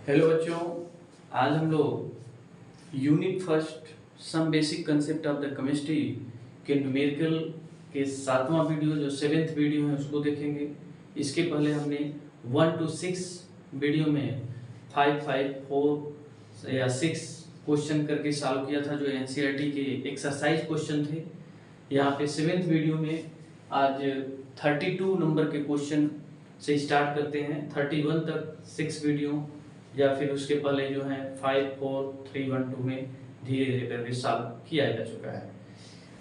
Hello बच्चों, आज हम लोग unit first some basic concept of the chemistry के न्यूमेरिकल के 7वां वीडियो जो 7th वीडियो है उसको देखेंगे। इसके पहले हमने 1 to 6 वीडियो में 5, 5, 4 या 6 क्वेश्चन करके सॉल्व किया था जो एनसीईआरटी के एक्सरसाइज क्वेश्चन थे। यहाँ पे 7th वीडियो में आज 32 नंबर के क्वेश्चन से स्टार्ट करते हैं। 31 तक 6 वीडियो या फिर उसके पहले जो है 5, 4, 3, 1, 2 में धीरे धीरे करके सॉल्व किया जा चुका है।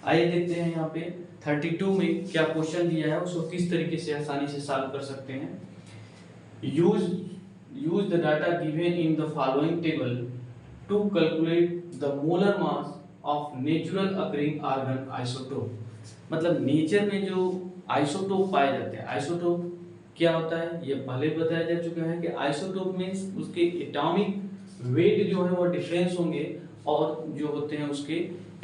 आइए देखते हैं यहाँ पे 32 में क्या क्वेश्चन दिया है, उसको किस तरीके से आसानी से सॉल्व कर सकते हैं। Use the data given in the following table to calculate the molar mass of natural occurring argon isotope. मतलब नेचर में जो आइसोटोप पाए जाते हैं, आइसोटोप क्या होता है ये पहले बताया जा चुका है कि आइसोटोप मींस उसके एटॉमिक वेट जो है वो डिफरेंस होंगे और जो होते हैं उसके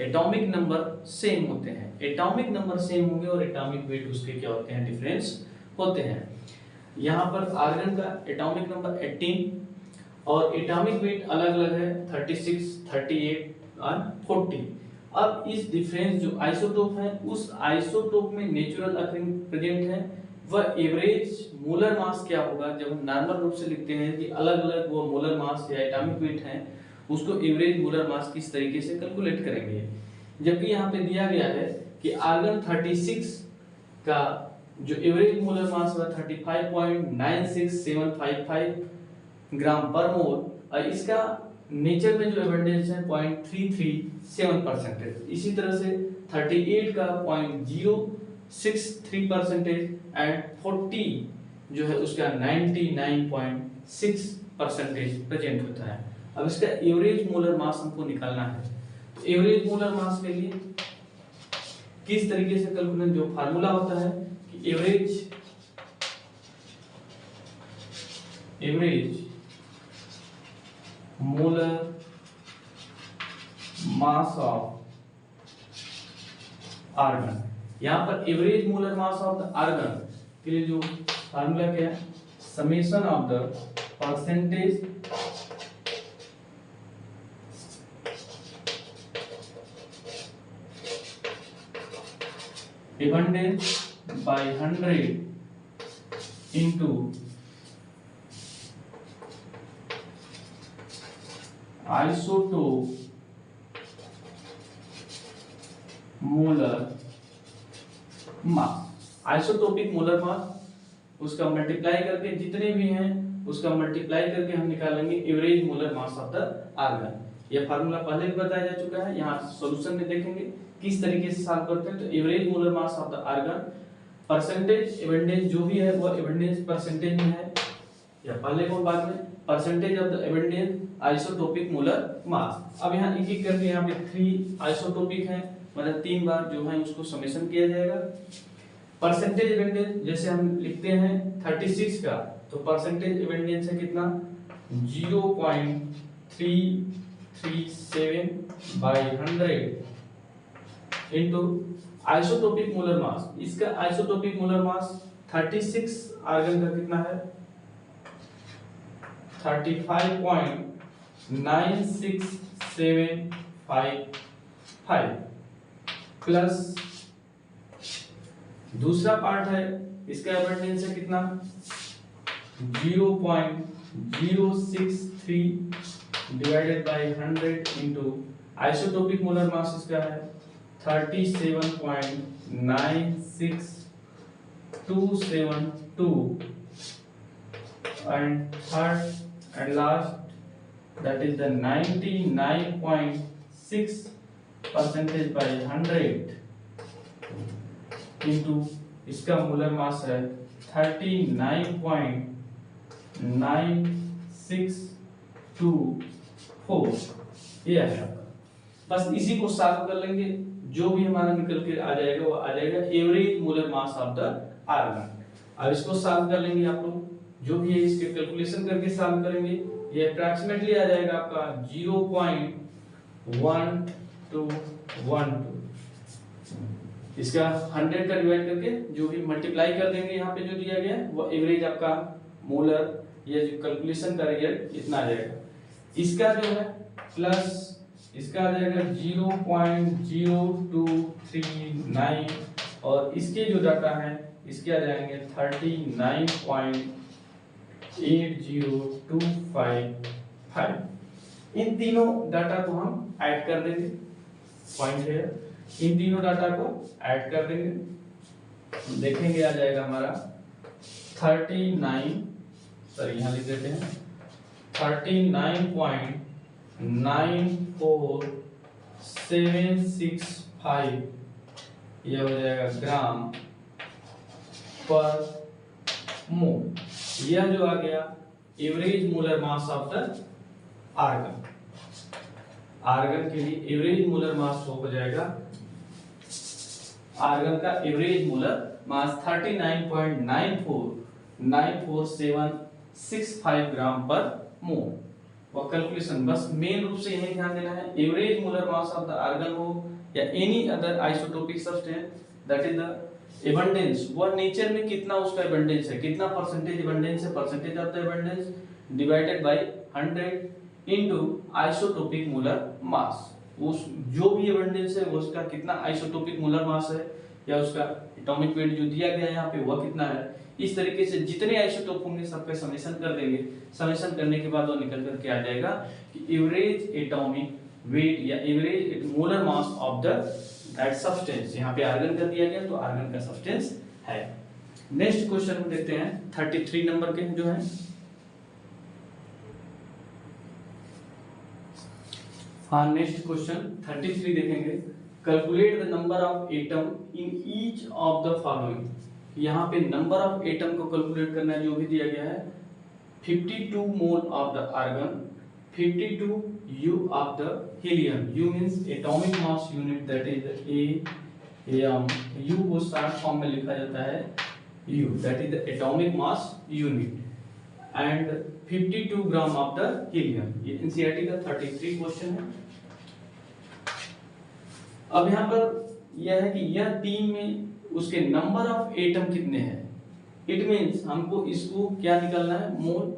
एटॉमिक नंबर सेम होते हैं। एटॉमिक नंबर सेम होंगे और एटॉमिक वेट उसके क्या होते हैं, डिफरेंस होते हैं। यहाँ पर आर्गन का एटॉमिक नंबर 18 और एटॉमिक वेट अलग अलग है 36, 38 और 40। अब इस डिफरेंस जो आइसोटोप है उस आइसोटोप में नेचुरल अकरिंग प्रेजेंट है, वह एवरेज मोलर मास क्या होगा। जब हम नॉर्मल रूप से लिखते हैं कि अलग अलग वो मोलर मास या एटॉमिक वेट है, उसको एवरेज मोलर मास किस तरीके से कैलकुलेट करेंगे। जबकि यहाँ पे दिया गया है कि आर्गन 36 का जो एवरेज मोलर मास है 35.96755 ग्राम पर मोल और इसका नेचर में जो एबंडेंस है 0.337%। इसी तरह से 38 का 0.063% एंड 40 जो है उसका 99.6% प्रेजेंट होता है। अब इसका एवरेज मोलर मास हमको निकालना है, तो एवरेज मोलर मास के लिए किस तरीके से कैलकुलेट, जो फार्मूला होता है कि average molar mass of argon. यहाँ पर average molar mass of the argon के लिए जो फार्मूला क्या है, summation of the percentage abundance by 100 into isotope molar mass. Isotopic molar mass उसका मल्टीप्लाई करके जितने भी हैं उसका मल्टीप्लाई करके हम निकालेंगे average molar mass of the argon. यह फार्मूला पहले भी बताया जा चुका है, यहाँ सॉल्यूशन में देखेंगे किस तरीके से सॉल्व करते हैं। तो average molar mass of the argon percentage abundance जो भी है वो एबंडेंस परसेंटेज में है या पहले को बाद में percentage of the abundance isotopic molar मास। अब यहाँ एक एक करके यहाँ पे 3 आइसोटोपिक है, मतलब 3 बार जो है उसको समेशन किया जाएगा। परसेंटेज एबंडेंस जैसे हम लिखते हैं 36 का, तो परसेंटेज एबंडेंस है कितना 0.337/100 इनटू आइसोटोपिक मोलर मास। इसका आइसोटोपिक मोलर मास 36 आर्गन का कितना है 35.96755 प्लस दूसरा पार्ट है इसका एबंडेंस है कितना 0.063/100 इनटू आइसोटोपिक मोलर मास इसका है 37.96272 and third and last that is the 99.6%/100 into इसका मोलर मास है 39.9624। ये है बस इसी को सॉल्व कर लेंगे, जो भी हमारा निकल के आ जाएगा वो आ जाएगा average molar mass of the argon. अब इसको सॉल्व कर लेंगे आप लोग, जो भी है इसके कैलकुलेशन करके सॉल्व करेंगे। ये अप्रॉक्सीमेटली आ जाएगा आपका 0.1212। इसका 100 का डिवाइड करके जो भी मल्टीप्लाई कर देंगे यहाँ पे जो दिया गया है वो एवरेज आपका मोलर ये जो कैलकुलेशन का रिजल्ट इतना आ जाएगा। इसका जो है प्लस इसका आ जाएगा 0.0239 और इसके जो डाटा है इसके आ जाएंगे 39.80255। इन तीनों डाटा को हम ऐड कर देंगे, पॉइंट है, इन तीनों डाटा को ऐड कर देंगे, देखेंगे आ जाएगा हमारा 39, सॉरी यहाँ लिख देते हैं 39.94765, यह हो जाएगा ग्राम पर मोल। यह जो आ गया average molar mass of the argon. Argon के लिए एवरेज मोलर मास हो जाएगा, आर्गन का एवरेज मोलर मास 39.94765 ग्राम पर मोल। और कैलकुलेशन बस मेन रूप से यही ध्यान देना है, average molar mass of the argon हो या any other isotopic substance, that is the abundance, वह नेचर में कितना उसका एबंडेंस है, कितना परसेंटेज एबंडेंस है, percentage of the abundance divided by 100 into isotopic molar mass. उस जो भी एबंडेंस है वो उसका कितना आइसोटोपिक मोलर मास है या उसका एटॉमिक वेट जो दिया गया है यहाँ पे वह कितना है। इस तरीके से जितने आइसोटोप होंगे सबका समेशन कर देंगे, समेशन करने के बाद वो निकल करके आ जाएगा कि एवरेज एटॉमिक वेट या average molar mass of the that substance. यहाँ पे आर्गन का दिया गया तो आर्गन का सब्सटेंस है। नेक्स्ट क्वेश्चन हम देखते हैं 33 नंबर के जो है। हाँ, नेक्स्ट क्वेश्चन 33 देखेंगे। Calculate the number of atom in each of the following. यहाँ पे नंबर ऑफ एटम को कैलकुलेट करना है, जो भी दिया गया है 52 mole of the argon, 52 U of the helium. U means atomic mass unit, that is AAM. U को शॉर्ट फॉर्म में लिखा जाता है U, that is the atomic mass unit, and 52 gram of the helium. ये NCERT का 33 question है। अब यहाँ पर यह है कि यह तीन में उसके नंबर ऑफ एटम कितने हैं। इट मीन्स हमको इसको क्या निकालना है, मोल।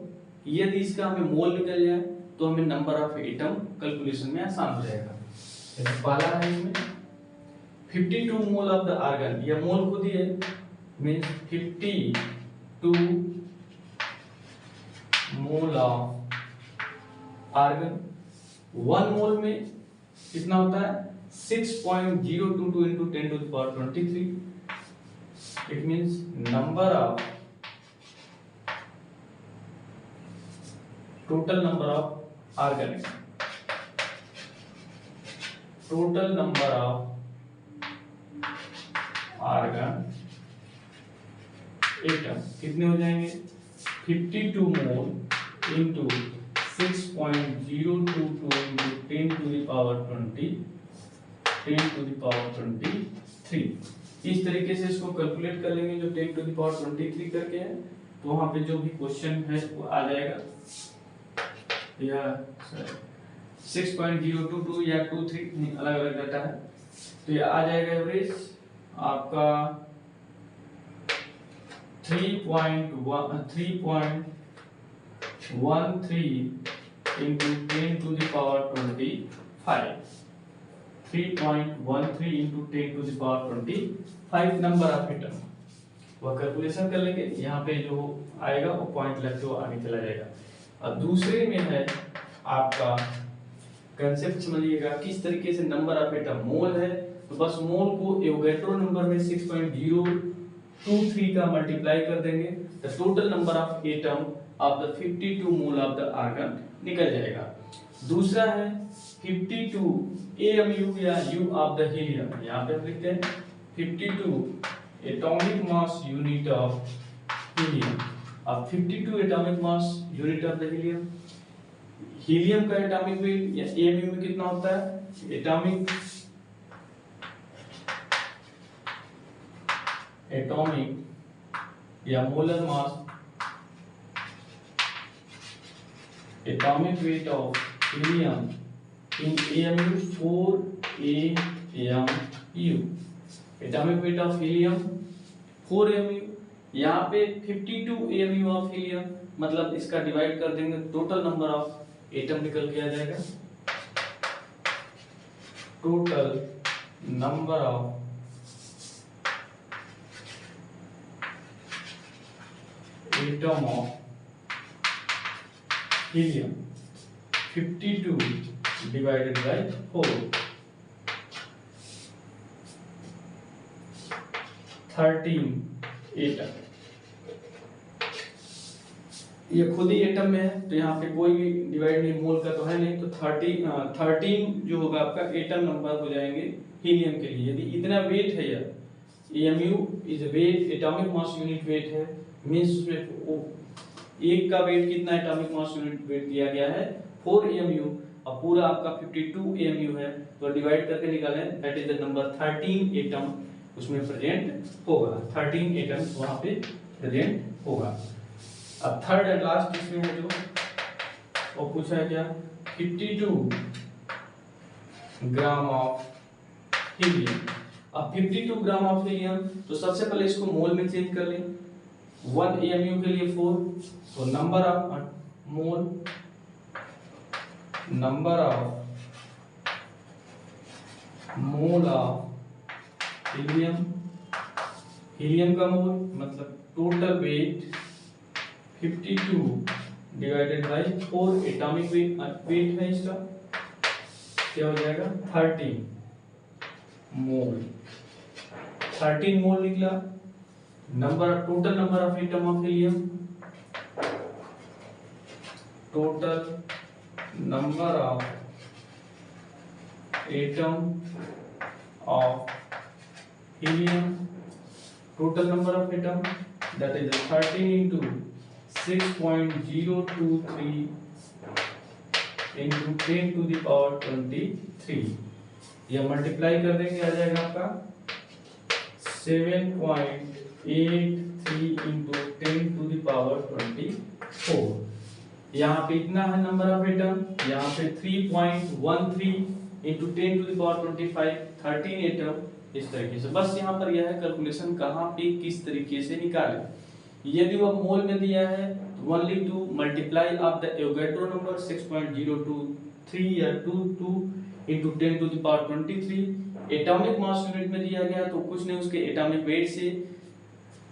यदि इसका हमें मोल निकल जाए तो हमें नंबर ऑफ एटम कैलकुलेशन में आसान हो जाएगा। पहला है इसमें 52 मोल ऑफ द आर्गन, यह मोल खुद ही है, मींस 52 मोल ऑफ आर्गन। 1 मोल में कितना होता है 6.022 into 10 to the power 23। It means number of total number of argon, total number of argon atom कितने हो जाएंगे 52 mole into 6.022 into 10 to the power 20, 10 to the power 23। इस तरीके से इसको कैलकुलेट कर लेंगे। जो 10 to the power 23 करके है तो वहां पे जो भी क्वेश्चन है वो आ जाएगा, या 6.022 या 23 अलग अलग डाटा है, तो ये आ जाएगा एवरेज आपका 3.13 into 10 to the power 25, 3.13 into 10 to the power 25 number of atom. वह कैलकुलेशन कर लेंगे, यहाँ पे जो आएगा वो पॉइंट लगते हुए आगे चला जाएगा। अब दूसरे में है आपका कंसेप्ट समझिएगा किस तरीके से नंबर ऑफ एटम, मोल है तो बस मोल को एवोगैड्रो नंबर में 6.023 का मल्टीप्लाई कर देंगे तो total number of atom of the 52 mole of the argon निकल जाएगा। दूसरा है 52 AMU या U ऑफ द हीलियम, यहाँ पे लिखते हैं 52 atomic mass unit of helium. अब 52 atomic mass unit of the helium, helium का एटॉमिक वेट या AMU में कितना होता है, एटॉमिक या molar mass, atomic weight of helium in AMU 4 AMU, atomic weight of helium 4 AMU यहाँ पे 52 AMU ऑफ हीलियम, मतलब इसका डिवाइड कर देंगे, टोटल नंबर ऑफ एटम निकल के आ जाएगा। Total number of atom of helium 52 divided by 4, 13 atom. ये खुद ही एटम में है तो यहाँ पे कोई भी डिवाइड नहीं, मोल का तो है नहीं, तो 13 जो होगा आपका एटम नंबर हो जाएंगे हीलियम के लिए। यदि इतना वेट है या AMU is weight, atomic mass unit weight है, मींस उसमें एक का वेट कितना एटॉमिक मास यूनिट वेट दिया गया है 4 AMU, और पूरा आपका 52 AMU है, तो डिवाइड करके निकालें, that is the number 13 atom उसमें प्रेजेंट होगा, 13 एटम वहां पे प्रेजेंट होगा। अब थर्ड एंड लास्ट इसमें है जो वो पूछा है क्या, 52 ग्राम ऑफ हीलियम। अब 52 ग्राम ऑफ हीलियम, तो सबसे पहले इसको मोल में चेंज कर लें, 1 AMU के लिए 4, तो number of mole, number of mole of helium, helium का मोल मतलब total weight 52 divided by 4 atomic weight है इसका, क्या हो जाएगा 13 मोल, 13 मोल निकला। Number total number of atom of helium, total number of atom of helium, total number of atom that is 13 into 6.023 into 10 to the power 23, यह multiply कर देंगे, आ जाएगा आपका 7.83 into 10 to the power 24। यहाँ पे इतना है नंबर ऑफ एटम, यहाँ पे 3.13 into 10 to the power 25, 13 atom. इस तरीके से बस यहाँ पर यह है कैलकुलेशन कहाँ पे किस तरीके से निकालें। यदि वह मोल में दिया है तो only to multiply of the Avogadro number 6.023 या 22 into 10 to the power 23। Atomic mass unit में दिया गया तो कुछ नहीं, उसके एटॉमिक वेट से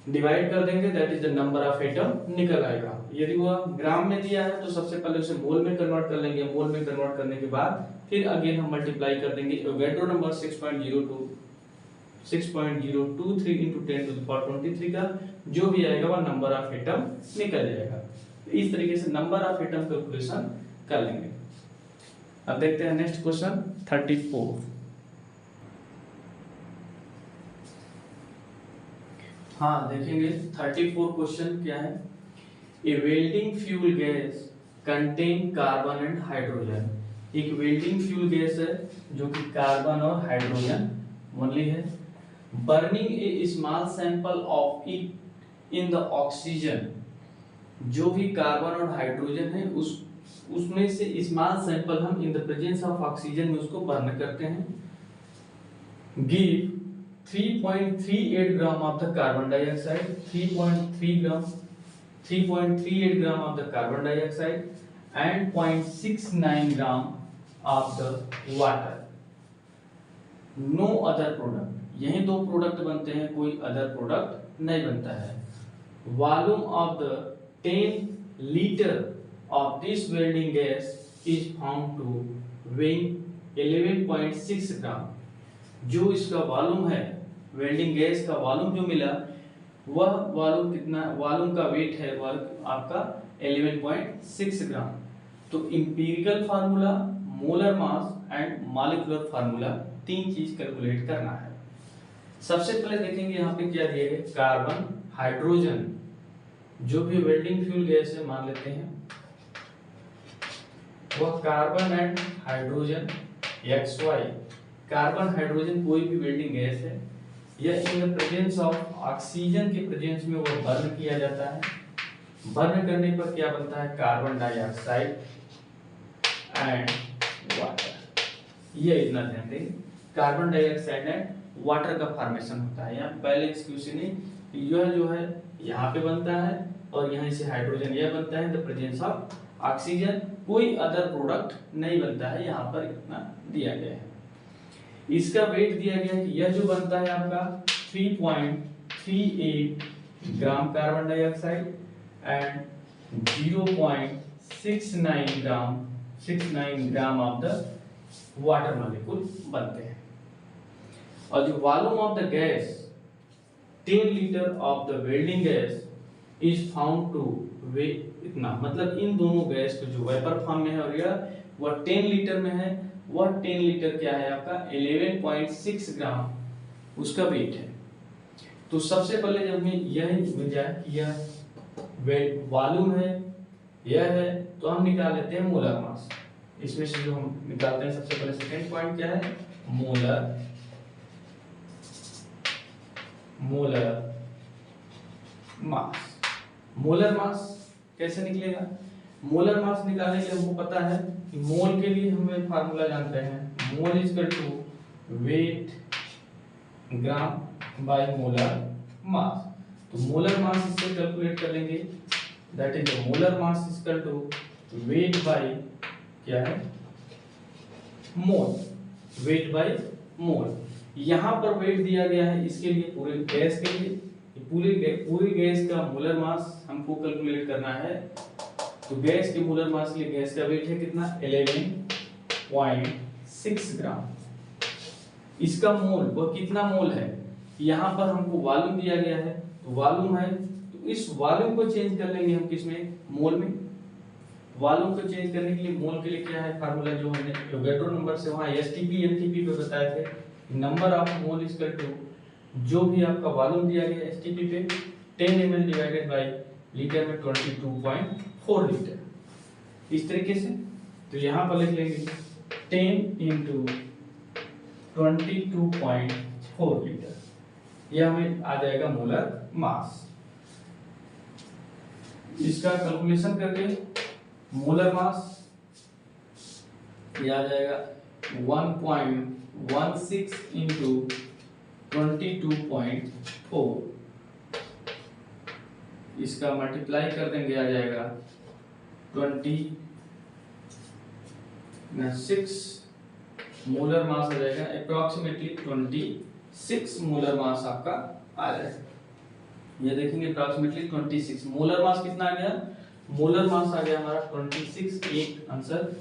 डिवाइड कर देंगे, that is the number of atom निकल आएगा। यदि वह ग्राम में दिया है तो सबसे पहले उसे मोल में कन्वर्ट कर लेंगे, मोल में कन्वर्ट करने के बाद फिर अगेन हम मल्टीप्लाई कर देंगे Avogadro number 6.023 into 10 to the power 23 का जो भी आएगा वह नंबर ऑफ एटम निकल जाएगा। तो इस तरीके से नंबर ऑफ एटम कैलकुलेशन कर लेंगे। अब देखते हैं नेक्स्ट क्वेश्चन 34। हाँ देखेंगे 34 क्वेश्चन क्या है, a welding fuel gas contain carbon and hydrogen. एक वेल्डिंग फ्यूल गैस है जो कि कार्बन और हाइड्रोजन ओनली है। Burning a small sample of it in the oxygen, जो भी कार्बन और हाइड्रोजन है उसमें से स्मॉल सैंपल हम in the presence of oxygen में उसको बर्न करते हैं। Give 3.38 gram of the carbon dioxide, 3.38 gram of the carbon dioxide and 0.69 gram of the water. No other product, यही दो प्रोडक्ट बनते हैं, कोई अदर प्रोडक्ट नहीं बनता है। Volume of the 10 litre of this welding gas is found to weighing 11.6 gram. जो इसका वॉल्यूम है, वेल्डिंग गैस का वॉल्यूम जो मिला वह वॉल्यूम कितना, वॉल्यूम का वेट है वह आपका 11.6 ग्राम। तो empirical formula, molar mass and molecular formula, तीन चीज कैलकुलेट करना है। सबसे पहले देखेंगे यहाँ पे क्या दिया है, कार्बन हाइड्रोजन, जो भी वेल्डिंग फ्यूल गैस है मान लेते हैं वह carbon and hydrogen XY। Carbon hydrogen कोई भी वेल्डिंग गैस है, यह इन द प्रेजेंस ऑफ ऑक्सीजन के प्रेजेंस में वह बर्न किया जाता है। बर्न करने पर क्या बनता है, कार्बन डाइऑक्साइड एंड वाटर। ये इतना ध्यान दें, कार्बन डाइऑक्साइड एंड वाटर का फॉर्मेशन होता है। यहाँ पहले एक्सक्यूज नहीं, यह जो है यहाँ पे बनता है और यहाँ से हाइड्रोजन यह बनता है द प्रेजेंस ऑफ ऑक्सीजन, कोई अदर प्रोडक्ट नहीं बनता है, यहाँ पर इतना दिया गया है। इसका वेट दिया गया है कि यह जो बनता है आपका 3.38 gram carbon dioxide and 0.69 gram of the water molecule बनते हैं। और जो volume of the gas 10 litre of the welding gas is found two way इतना, मतलब इन दोनों गैस को जो वेपर फॉर्म में है और यह वह 10 लीटर में है, वह 10 लीटर क्या है आपका 11.6 ग्राम उसका वेट है। तो सबसे पहले जब हमें यह मिल जाए कि यह वॉल्यूम है यह है, तो हम निकाल लेते हैं मोलर मास। इसमें से जो हम निकालते हैं सबसे पहले सेकंड पॉइंट क्या है, मोलर मास। मोलर मास कैसे निकलेगा? मोलर मास निकालने के लिए हमको पता है कि मोल के लिए हमें फार्मूला जानते हैं, mole is equal to weight gram by molar mass. तो मोलर मास इससे कैलकुलेट कर लेंगे, that is the molar mass is equal to weight by क्या है मोल, वेट बाय मोल। यहाँ पर वेट दिया गया है इसके लिए पूरे गैस के लिए, पूरी गैस का मोलर मास हमको कैलकुलेट करना है। तो गैस के मोलर मास के लिए गैस का वेट है कितना 11.6 ग्राम। इसका मोल वह कितना मोल है, यहाँ पर हमको वॉल्यूम दिया गया है, तो वॉल्यूम है तो इस वॉल्यूम को चेंज कर लेंगे हम किसमें, मोल में। वॉल्यूम को चेंज करने के लिए मोल के लिए क्या है फार्मूला, जो हमने एवोगैड्रो नंबर से वहाँ एसटीपी एनटीपी पे बताए थे, number of mole is equal to जो भी आपका वॉल्यूम दिया गया एसटीपी पे 10 ml डिवाइडेड बाय लीटर में 22.4 लीटर, इस तरीके से। तो यहाँ पर लिख लेंगे 10 into 22.4 लीटर, यह हमें आ जाएगा मोलर मास। इसका कैलकुलेशन करके मोलर मास यह आ जाएगा 1.16 into 22.4, इसका मल्टीप्लाई कर देंगे आ जाएगा 26 मोलर मास आ जाएगा, अप्रोक्सीमेटली 26 मोलर मास आपका आ जाएगा। ये देखेंगे अप्रोक्सीमेटली 26 मोलर मास कितना आ गया, मोलर मास आ गया हमारा 26। एक आंसर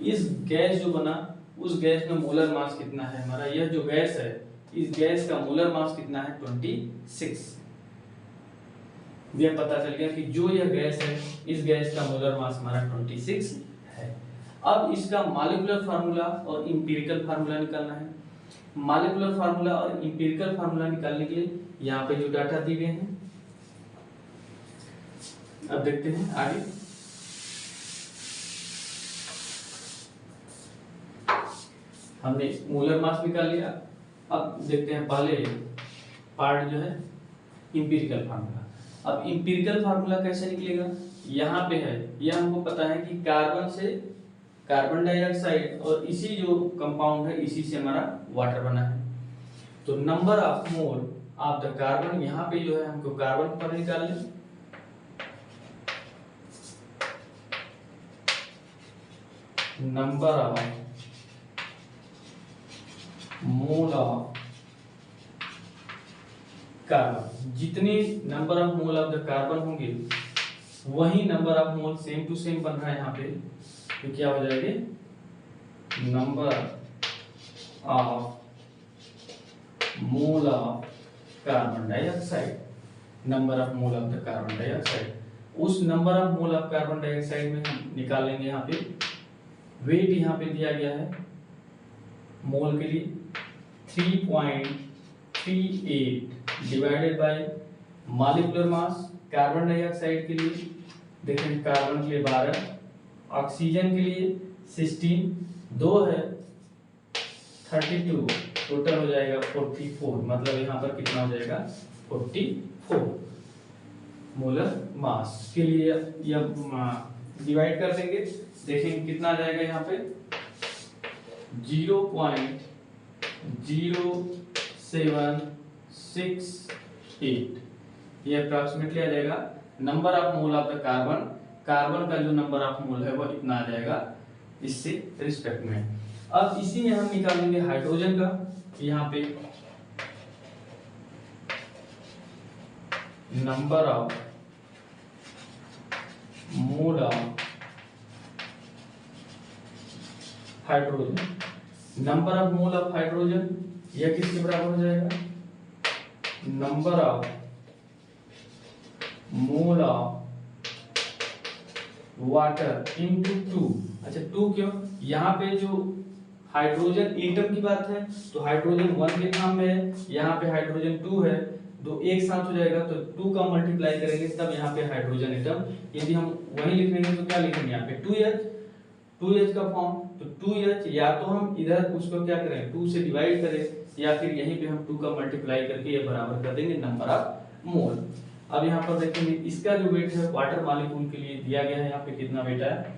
इस गैस जो बना उस गैस में मोलर मास कितना है हमारा, यह जो गैस है इस गैस का मोलर मास कितना है 26। यह पता चल गया कि जो यह गैस है इस गैस का मोलर मास हमारा 26 है। अब इसका मॉलिक्यूलर फार्मूला और इंपिरिकल फार्मूला निकालना है। मॉलिक्यूलर फार्मूला और इंपिरिकल फार्मूला निकालने के लिए यहाँ पे जो डाटा दिए गए हैं, अब देखते हैं आगे। हमने मोलर मास निकाल लिया, अब देखते हैं पहले पार्ट जो है इंपिरिकल फार्मूला। अब इंपिरिकल फार्मूला कैसे निकलेगा, यहाँ पे है, यह हमको पता है कि कार्बन से कार्बन डाइऑक्साइड और इसी जो कंपाउंड है इसी से हमारा वाटर बना है। तो number of mole of the carbon, यहाँ पे जो है हमको कार्बन पर निकालना है। Number of mole of carbon, जितने number of mole of the carbon होंगे वही number of mole same to same बन रहा है यहाँ पे, तो क्या हो जाएंगे number of mole of carbon dioxide, number of mole of the carbon dioxide. उस number of mole of carbon dioxide में हम निकाल लेंगे यहाँ पे वेट, यहाँ पे दिया गया है मोल के लिए 3.38 divided by molecular mass carbon dioxide के लिए देखें, कार्बन के लिए 12, ऑक्सीजन के लिए 16, 2 है 32, टोटल हो जाएगा 44, मतलब यहाँ पर कितना हो जाएगा 44 मोलर मास के लिए यह डिवाइड कर देंगे। देखेंगे कितना आ जाएगा यहाँ पे 0.0768, ये अप्रॉक्सीमेटली आ जाएगा number of mole of the carbon, carbon का जो नंबर ऑफ मोल है वो इतना आ जाएगा इससे रिस्पेक्ट में। अब इसी में हम निकालेंगे हाइड्रोजन का, यहाँ पे number of mole of hydrogen, number of mole of hydrogen यह किसके बराबर हो जाएगा, number of mole of water into 2। अच्छा 2 क्यों, यहाँ पे जो हाइड्रोजन एटम की बात है तो हाइड्रोजन 1 के फॉर्म में है, यहाँ पे हाइड्रोजन 2 है, तो एक साथ हो जाएगा तो 2 का मल्टीप्लाई करेंगे तब यहाँ पे हाइड्रोजन एटम, यदि हम वही लिखेंगे तो क्या लिखेंगे यहाँ पे 2H का फॉर्म, तो 2H या तो हम इधर उसको क्या करें 2 से डिवाइड करें या फिर यहीं पे हम 2 का मल्टीप्लाई करके ये बराबर कर देंगे नंबर ऑफ मोल। अब यहाँ पर देखेंगे इसका जो वेट है वाटर मॉलिक्यूल के लिए दिया गया है, यहाँ पे कितना वेट है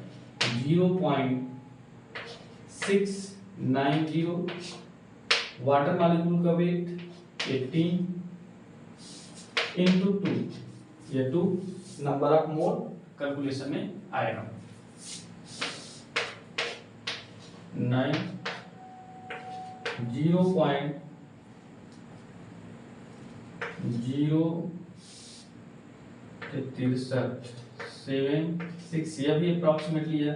0.690, वाटर मॉलिक्यूल का वेट 18 into 2, ये 2 नंबर ऑफ मोल कैलकुलेशन में आएगा 0.076 यह भी अप्रॉक्सीमेटली है।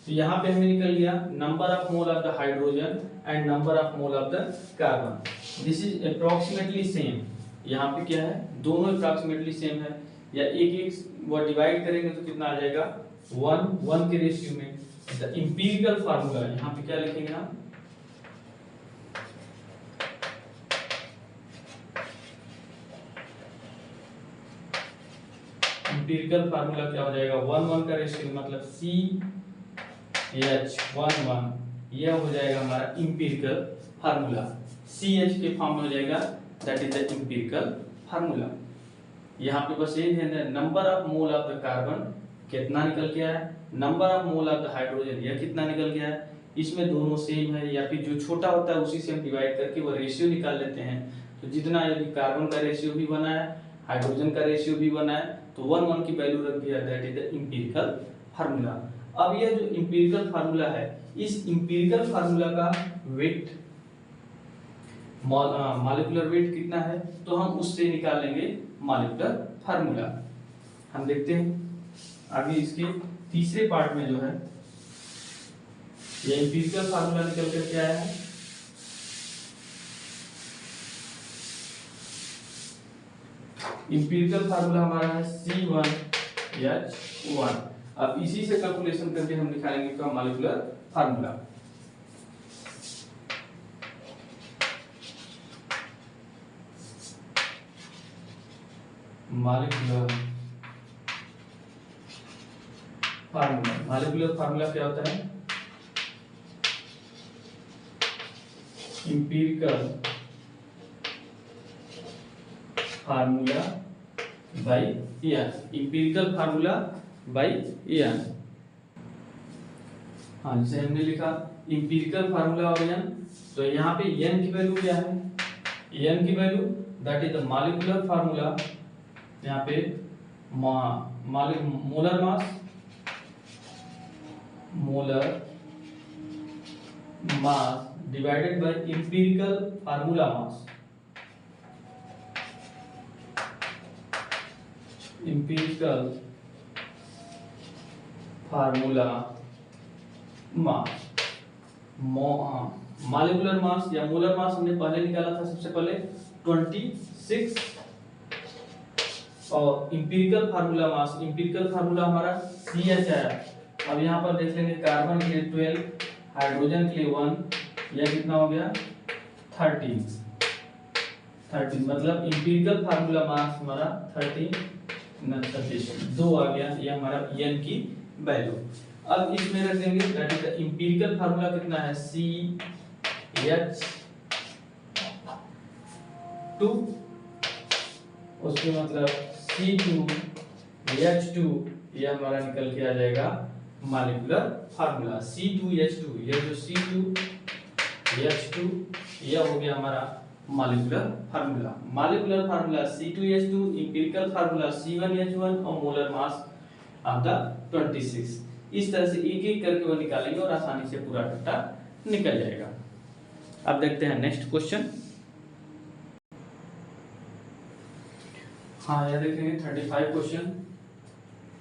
तो यहाँ पे हमें निकल गया number of mole of the hydrogen and number of mole of the carbon, this is approximately same. यहाँ पे क्या है दोनों अप्रॉक्सीमेटली सेम है, या एक वो डिवाइड करेंगे तो कितना आ जाएगा 1 के रेशियो में। द एम्पिरिकल फार्मूला यहाँ पे क्या लिखेंगे हम, एम्पिरिकल फार्मूला क्या हो जाएगा 1 का रेशियो मतलब CH11, यह हो जाएगा हमारा एम्पिरिकल फार्मूला, CH के फॉर्म में हो जाएगा, that is the empirical formula. यहाँ पे बस ये ध्यान है number of mole of the carbon कितना निकल के आया, number of mole of the hydrogen यह कितना निकल गया है, इसमें दोनों सेम है या फिर जो छोटा होता है उसी से हम डिवाइड करके वो रेशियो निकाल लेते हैं। तो जितना यदि कार्बन का रेशियो भी बना है हाइड्रोजन का रेशियो भी बना है तो 1 की वैल्यू रख दिया, that is the empirical formula. अब यह जो एम्पिरिकल फार्मूला है इस एम्पिरिकल फार्मूला का वेट मॉलिक्यूलर वेट कितना है तो हम उससे निकाल लेंगे मॉलिक्यूलर फार्मूला। हम देखते हैं आगे इसके तीसरे पार्ट में जो है ये एम्पिरिकल फार्मूला निकल कर के आया है। एम्पिरिकल फार्मूला हमारा है C1H1। अब इसी से कैलकुलेशन करके हम निकालेंगे क्या मॉलिक्यूलर फार्मूला। मॉलिक्यूलर फार्मूला क्या होता है, empirical formula by n, empirical formula by n. हाँ जैसे हमने लिखा एम्पिरिकल फार्मूला और एन, तो यहाँ पे एन की वैल्यू क्या है, एन की value that is the molecular formula, यहाँ पे molar mass divided by empirical formula mass, empirical formula mass. Molecular mass या मोलर मास हमने पहले निकाला था सबसे पहले 26, और empirical formula mass, empirical formula हमारा CH आया। अब यहाँ पर देख लेंगे कार्बन के लिए 12, हाइड्रोजन के लिए 1, यह कितना हो गया 13 मतलब एम्पिरिकल फार्मूला मास हमारा 13 2 आ गया, ये हमारा n की वैल्यू। अब इसमें रख देंगे that is the empirical formula कितना है CH2, उसके मतलब C2H2, ये हमारा निकल के आ जाएगा मॉलिक्यूलर फार्मूला C2H2। ये जो C2H2 यह हो गया हमारा molecular formula. Molecular formula C2H2, empirical formula C1H1 और मोलर मास ऑफ द 26। इस तरह से एक एक करके वो निकालेंगे और आसानी से पूरा डाटा निकल जाएगा। अब देखते हैं नेक्स्ट क्वेश्चन। हाँ, यह देखेंगे 35 question.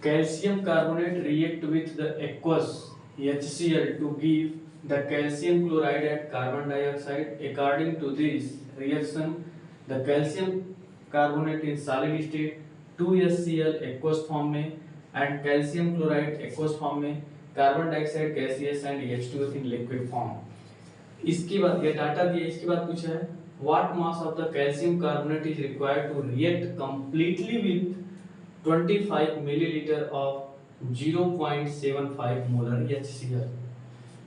Calcium carbonate react with the aqueous HCl to give the calcium chloride and carbon dioxide. According to this reaction, the calcium carbonate in solid state, 2HCl aqueous form में and calcium chloride aqueous form में, carbon dioxide gaseous and H2O in liquid form. इसके बाद ये data दिया, इसके बाद पूछा है what mass of the calcium carbonate is required to react completely with 25 milliliter of 0.75 molar HCl।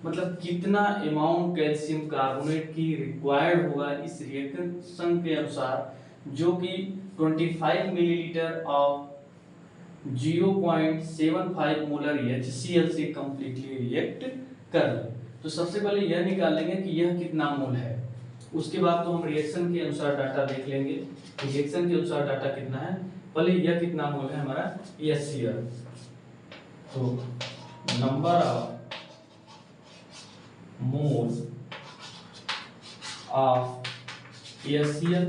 मतलब कितना अमाउंट कैल्शियम कार्बोनेट की रिक्वायर्ड होगा इस रिएक्शन के अनुसार जो कि 25 मिलीलीटर ऑफ 0.75 मोलर HCl से कंप्लीटली रिएक्ट कर ले। तो सबसे पहले यह निकाल लेंगे कि यह कितना मोल है, उसके बाद तो हम रिएक्शन के अनुसार डाटा देख लेंगे। रिएक्शन के अनुसार डाटा कितना है, पहले यह कितना मोल है हमारा HCl। तो number of mole of HCl,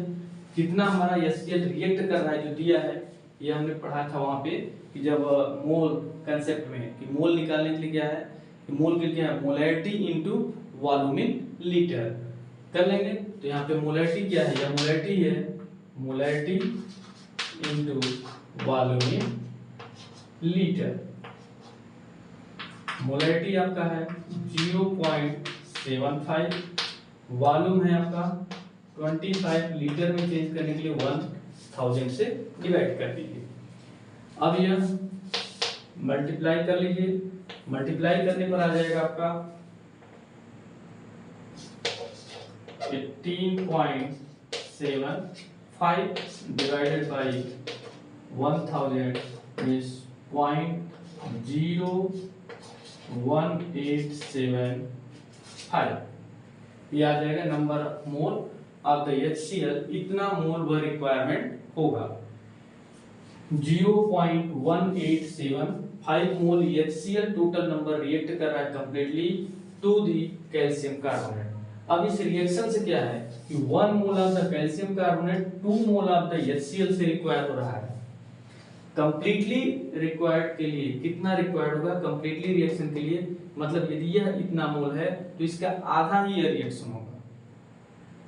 कितना हमारा HCl रिएक्ट कर रहा है जो दिया है, ये हमने पढ़ा था वहां पे कि जब मोल कंसेप्ट में कि मोल निकालने के लिए क्या है, मोल के क्या है molarity into volume in litre कर लेंगे। तो यहाँ पे मोलैरिटी क्या है, यह मोलैरिटी है, molarity into volume in litre. Molarity आपका है 0.75, वॉल्यूम है आपका 25, लीटर में चेंज करने के लिए 1000 से डिवाइड कर दीजिए। अब यह मल्टीप्लाई कर लीजिए, मल्टीप्लाई करने पर आ जाएगा आपका 18.75 डिवाइडेड बाई 1000 इज 0.1875। ये आ जाएगा number of mole of the HCl। इतना मोल वह रिक्वायरमेंट होगा। 0.1875 mole HCl total number react कर रहा है completely to the calcium carbonate. अब इस रिएक्शन से क्या है कि 1 mole of the calcium carbonate 2 mole of the HCl से रिक्वायर हो रहा है। कंप्लीटली रिक्वायर्ड के लिए कितना रिक्वायर्ड होगा कंप्लीटली रिएक्शन के लिए, मतलब यदि यह इतना मोल है तो इसका आधा ही यह रिएक्शन होगा।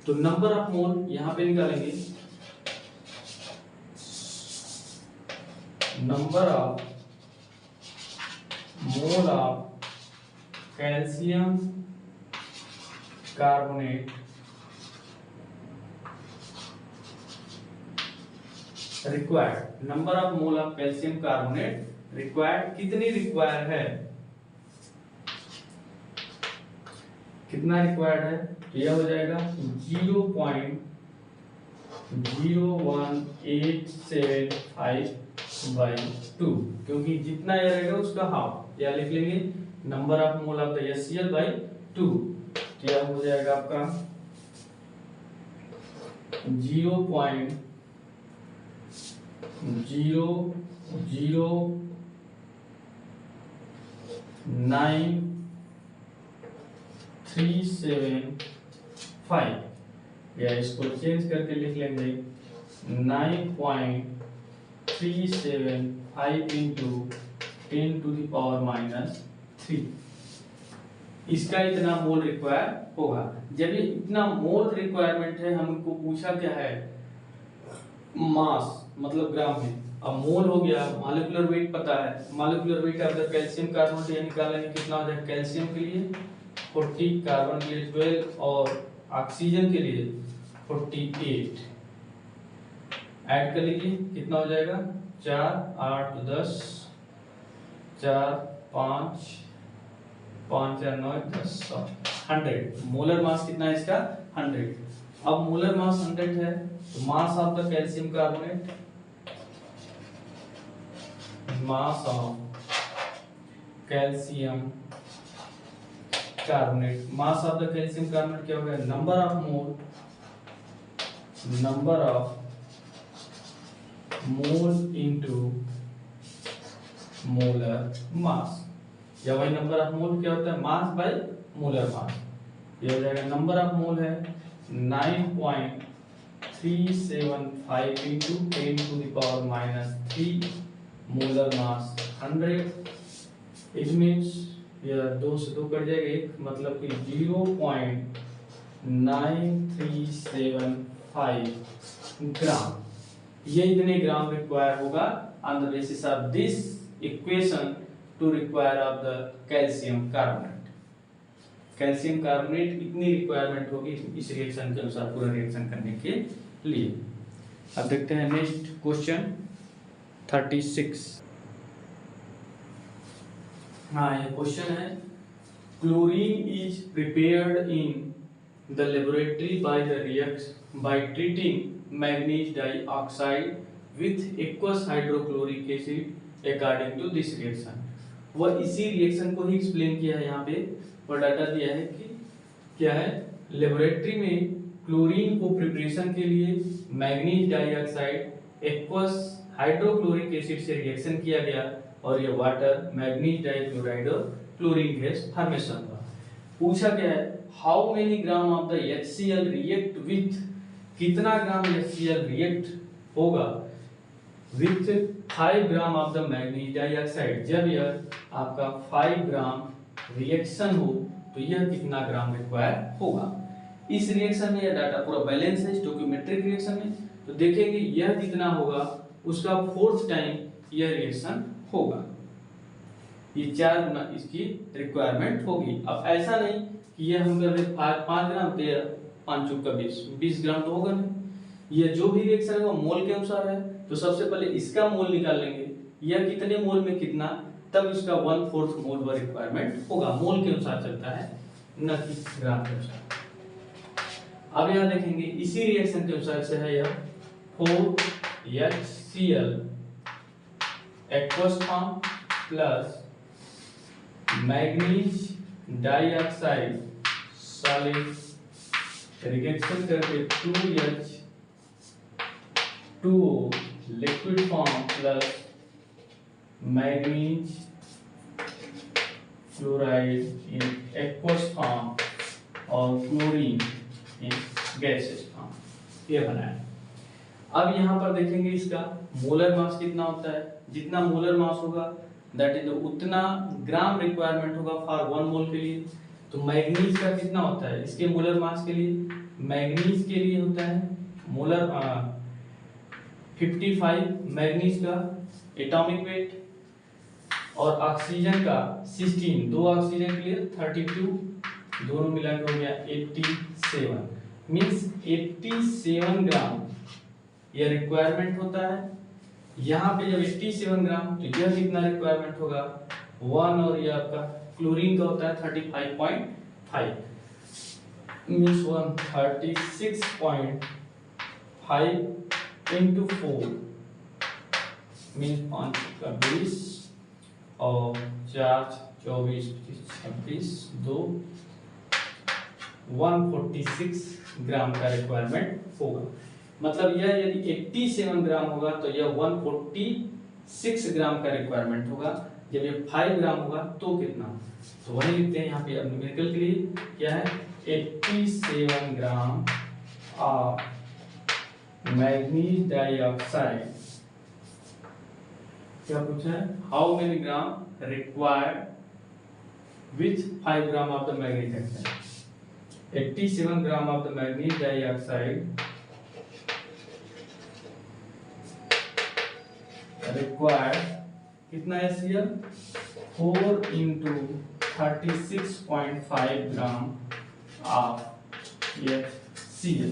तो नंबर ऑफ मोल यहां पे निकालेंगे, number of mole of calcium carbonate required, number of mole of calcium carbonate required, कितनी रिक्वायर्ड है, कितना रिक्वायर्ड है, तो यह हो जाएगा 0.01875/2, क्योंकि जितना यह रहेगा उसका हाफ, या लिख लेंगे number of mole of the HCl by 2। तो यह हो जाएगा आपका 0.00935, या इसको चेंज करके लिख लेंगे 9.375 इंटू 10⁻³ इसका इतना मोल रिक्वायर होगा। जब ये इतना मोल रिक्वायरमेंट है, हमको पूछा क्या है मास, मतलब ग्राम में। अब मोल हो गया, मॉलिक्यूलर वेट पता है, molecular weight of the calcium carbonate ये निकालेंगे कितना हो जाएगा, कैल्शियम के लिए 40, कार्बन के लिए 12 और ऑक्सीजन के लिए 48 ऐड कर लीजिए, कितना हो जाएगा 4 8 10 4 5 5 4 9 10 100। मोलर मास कितना है इसका 100। अब मोलर मास 100 है तो मास of the calcium carbonate, mass of calcium carbonate, mass of the calcium carbonate क्या हो गया, number of mole number of mole into molar mass, या वही नंबर ऑफ मोल क्या होता है, मास बाय मोलर मास। ये हो जाएगा नंबर ऑफ मोल है 9.375 into 10⁻³ molar mass 100। It means यह 2 से 2 कट जाएगा, एक मतलब कि 0.9375 ग्राम। ये इतने ग्राम रिक्वायर होगा on the basis of this equation two require of the calcium carbonate. Calcium carbonate इतनी रिक्वायरमेंट होगी इस रिएक्शन के अनुसार पूरा रिएक्शन करने के लिए। अब देखते हैं नेक्स्ट क्वेश्चन 36। हाँ, ये क्वेश्चन है, chlorine is prepared in the laboratory by treating manganese dioxide with aqueous hydrochloric acid according to this reaction. वह इसी रिएक्शन को ही एक्सप्लेन किया है यहाँ पे, और डाटा दिया है कि क्या है, लेबोरेटरी में क्लोरीन को प्रिपरेशन के लिए manganese dioxide aqueous hydrochloric acid से रिएक्शन किया गया और ये वाटर मैग्नीज डाइक्लोराइड और क्लोरीन गैस फॉर्मेशन हुआ। पूछा गया है how many gram of the HCl react with, कितना ग्राम HCl रिएक्ट होगा with 5 gram of the manganese dioxide. जब यह आपका 5 ग्राम रिएक्शन हो तो यह कितना ग्राम रिक्वायर होगा। इस रिएक्शन में यह डाटा पूरा बैलेंस है स्टोइकियोमेट्रिक रिएक्शन में, तो देखेंगे यह जितना होगा उसका 4th टाइम यह रिएक्शन होगा, ये 4 गुना इसकी रिक्वायरमेंट होगी। अब ऐसा नहीं कि यह हम कर रहे 5 ग्राम तो 5 चौक का 20 ग्राम तो होगा नहीं। यह जो भी रिएक्शन है वो मोल के अनुसार है, तो सबसे पहले इसका मोल निकाल लेंगे, यह कितने मोल में कितना, तब इसका 1/4 मोल पर रिक्वायरमेंट होगा। मोल के अनुसार चलता है न कि ग्राम के अनुसार। अब यहाँ देखेंगे इसी रिएक्शन के अनुसार से है यह 4HCl aqueous form plus manganese dioxide solid reaction करके 2H2O liquid form plus manganese chloride in aqueous form और क्लोरीन इन गैसेस फॉर्म, ये बना है। अब यहाँ पर देखेंगे इसका मोलर मास कितना होता है, जितना मोलर मास होगा दैट इज उतना ग्राम रिक्वायरमेंट होगा फॉर 1 मोल के लिए। तो मैग्नीज का कितना होता है इसके मोलर मास के लिए, मैग्नीज के लिए होता है मोलर 55 मैग्नीज का एटॉमिक वेट, और ऑक्सीजन का 16, 2 ऑक्सीजन के लिए 32, दोनों मिलाकर हो गया 87, मींस 87 ग्राम यह रिक्वायरमेंट होता है। यहाँ पे जब 87 ग्राम तो यह कितना रिक्वायरमेंट होगा 1, और यह आपका क्लोरीन का होता है 35.5, मींस 136.5 इंटू 4 मींस 5 का 20 और 4 24 26 2 146 ग्राम का रिक्वायरमेंट होगा। मतलब यह यदि 87 ग्राम होगा तो यह 146 ग्राम का रिक्वायरमेंट होगा। जब ये 5 ग्राम होगा तो कितना, तो वही लिखते हैं यहाँ पे अब न्यूमेरिकल के लिए क्या है 87 ग्राम ऑफ मैग्नीज डाइऑक्साइड। क्या पूछा है, how many gram required with 5 gram of the manganese dioxide. 87 gram of the manganese dioxide required कितना है HCl 4 into 36.5 gram of HCl।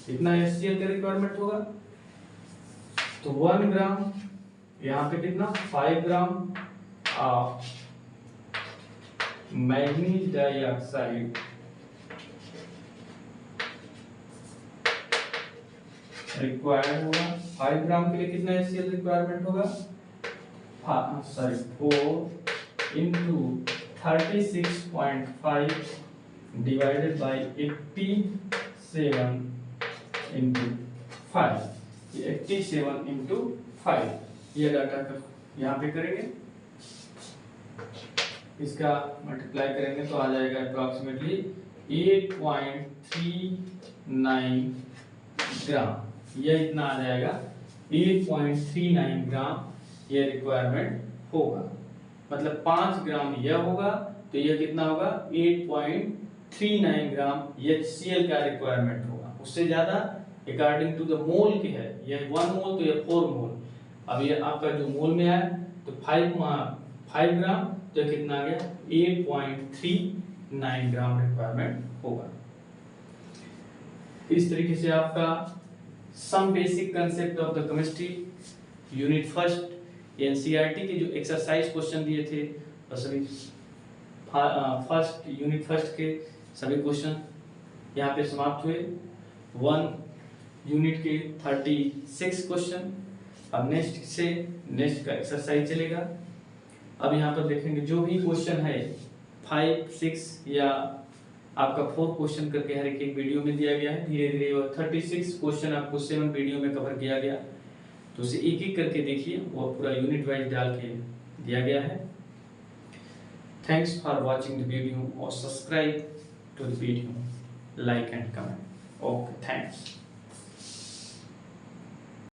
इतना HCl का रिक्वायरमेंट होगा तो 1 ग्राम, यहाँ पे कितना 5 gram of manganese dioxide required होगा। 5 ग्राम के लिए कितना HCl रिक्वायरमेंट होगा, 4 into 36.5 divided by 87 into 5, 87 into 5, ये डाटा का यहाँ पे करेंगे, इसका मल्टीप्लाई करेंगे तो आ जाएगा अप्रॉक्सीमेटली 8.39 ग्राम, ये इतना आ जाएगा 8.39 ग्राम ये रिक्वायरमेंट होगा। मतलब 5 ग्राम यह होगा तो यह कितना होगा 8.39 ग्राम HCl का रिक्वायरमेंट होगा। उससे ज्यादा अकॉर्डिंग टू द मोल के है, यह 1 मोल तो यह 4 मोल। अब ये आपका जो मोल में है तो 5 ग्राम तो कितना आ गया 8.39 ग्राम रिक्वायरमेंट होगा। इस तरीके से आपका some basic concept of the chemistry unit first NCERT के जो एक्सरसाइज क्वेश्चन दिए थे और सभी फर्स्ट यूनिट फर्स्ट के सभी क्वेश्चन यहाँ पे समाप्त हुए। 1 यूनिट के 36 क्वेश्चन। अब नेक्स्ट का एक्सरसाइज चलेगा। अब यहाँ पर देखेंगे जो भी क्वेश्चन है 5, 6 या आपका 4 क्वेश्चन करके हर एक वीडियो में दिया गया है। धीरे धीरे और 36 क्वेश्चन आपको 7 वीडियो में कवर किया गया, तो उसे एक एक करके देखिए, वो पूरा यूनिट वाइज डाल के दिया गया है। Thanks for watching the video और subscribe to the video, like and comment. Okay, thanks.